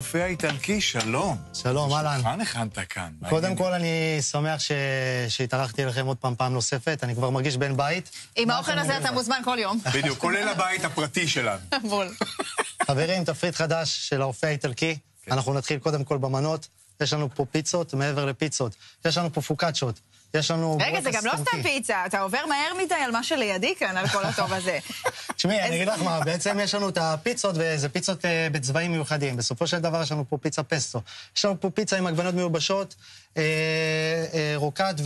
רופא האיטלקי, שלום. שלום, אהלן. מה הכנת כאן? קודם כל אני שמח שהתארחתי לכם עוד פעם נוספת, אני כבר מרגיש בן בית. עם האוכל הזה אתה מוזמן כל יום. בדיוק, כולל הבית הפרטי שלנו. בול. חברים, תפריט חדש של הרופא האיטלקי. אנחנו נתחיל קודם כל במנות. יש לנו פה פיצות, מעבר לפיצות. יש לנו פה פוקאצ'ות. יש לנו... רגע, זה גם לא סתם פיצה, אתה עובר מהר מדי על מה שלידי כאן, על כל הטוב הזה. תשמעי, אני אגיד לך מה, בעצם יש לנו את הפיצות, וזה פיצות בצבעים מיוחדים. בסופו של דבר יש לנו פה פיצה פסטו. יש לנו פה פיצה עם עגבניות מיובשות, רוקט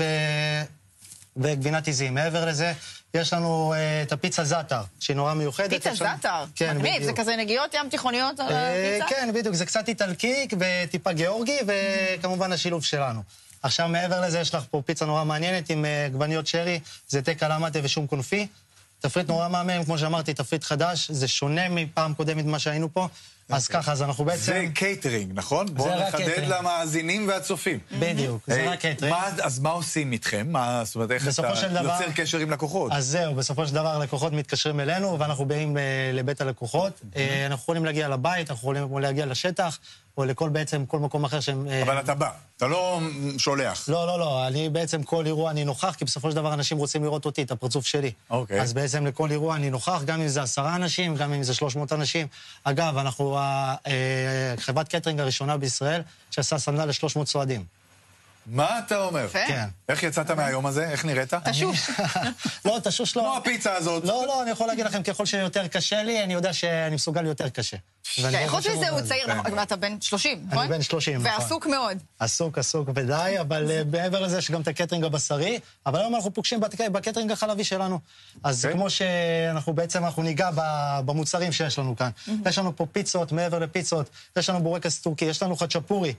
וגבינת עיזים. מעבר לזה, יש לנו את הפיצה זאטר, שהיא נורא מיוחדת. פיצה זאטר? כן, מגניב, זה כזה נגיעות ים תיכוניות על הפיצה? כן, בדיוק, זה קצת איטלקי וטיפה גיאורגי, וכמובן השילוב שלנו. עכשיו, מעבר לזה, יש לך פה פיצה נורא מעניינת עם עגבניות שרי, זיתי קלמטה ושום קונפי. תפריט נורא מהמם, כמו שאמרתי, תפריט חדש, זה שונה מפעם קודמת מה שהיינו פה. אז ככה, אז אנחנו בעצם... זה קייטרינג, נכון? בואו נחדד למאזינים והצופים. בדיוק, זה רק קייטרינג. אז מה עושים איתכם? זאת אומרת, איך אתה יוצר קשר עם לקוחות? אז זהו, בסופו של דבר לקוחות מתקשרים אלינו, ואנחנו באים לבית הלקוחות. אנחנו יכולים להגיע לבית, אנחנו יכולים להגיע לשטח, או לכל בעצם, כל מקום אחר שהם... אבל אתה בא, אתה לא שולח. לא, אני בעצם כל אירוע אני נוכח, כי בסופו של דבר אנשים רוצים לראות אותי, את הפרצוף שלי. אז בעצם לכל אירוע אני נוכח, גם אם זה 10 אנשים, גם אם זה 300 אנשים. אגב, אנחנו חברת קייטרינג הראשונה בישראל, שעשה סמנה ל300 סועדים. מה אתה אומר? כן. איך יצאת מהיום הזה? איך נראית? תשוש. לא, תשוש לא. כמו הפיצה הזאת. לא, אני יכול להגיד לכם, ככל שיותר קשה לי, אני יודע שאני מסוגל יותר קשה. חוץ מזה הוא צעיר, אתה בן 30, נכון? אני בן 30, נכון. ועסוק מאוד. עסוק ודי, אבל מעבר לזה יש גם את הקטרינג הבשרי, אבל היום אנחנו פוגשים בקטרינג החלבי שלנו. אז כמו שאנחנו בעצם, אנחנו ניגע במוצרים שיש לנו כאן. יש לנו פה פיצות, מעבר לפיצות, יש לנו בורקס טורקי, יש לנו חצ'פורי.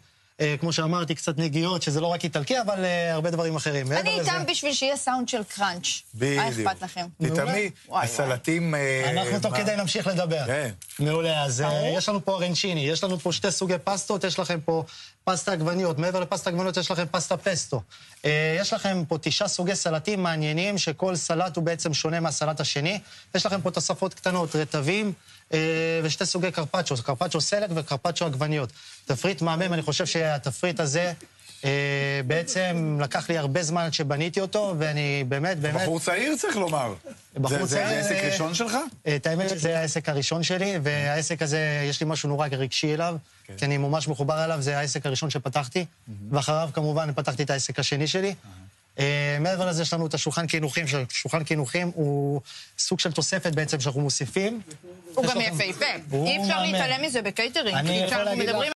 כמו שאמרתי, קצת נגיעות, שזה לא רק איטלקי, אבל הרבה דברים אחרים. אני איתם בשביל שיהיה סאונד של קראנץ'. מה אכפת לכם? תתאמי, הסלטים... אנחנו תוך כדי נמשיך לדבר. מעולה, אז יש לנו פה ארנצ'יני, יש לנו פה 2 סוגי פסטות, יש לכם פה פסטה עגבניות, מעבר לפסטה עגבניות יש לכם פסטה פסטו. יש לכם פה 9 סוגי סלטים מעניינים, שכל סלט הוא בעצם שונה מהסלט השני. יש לכם פה תוספות קטנות, רטבים, ו2 סוגי קרפצ'ו, קרפצ'ו סלק וקרפצ'ו עגבניות. תפריט מהמם, אני חושב שהתפריט הזה בעצם לקח לי הרבה זמן עד שבניתי אותו, ואני באמת... בחור צעיר צריך לומר. זה העסק הראשון שלך? את האמת שזה העסק הראשון שלי, והעסק הזה, יש לי משהו נורא רגשי אליו, כי אני ממש מחובר אליו, זה העסק הראשון שפתחתי, ואחריו כמובן פתחתי את העסק השני שלי. מעבר לזה יש לנו את השולחן קינוחים, שולחן קינוחים הוא סוג של תוספת בעצם שאנחנו מוסיפים. הוא גם יפהפה. אי אפשר להתעלם מזה בקייטרינג, כי כשאנחנו מדברים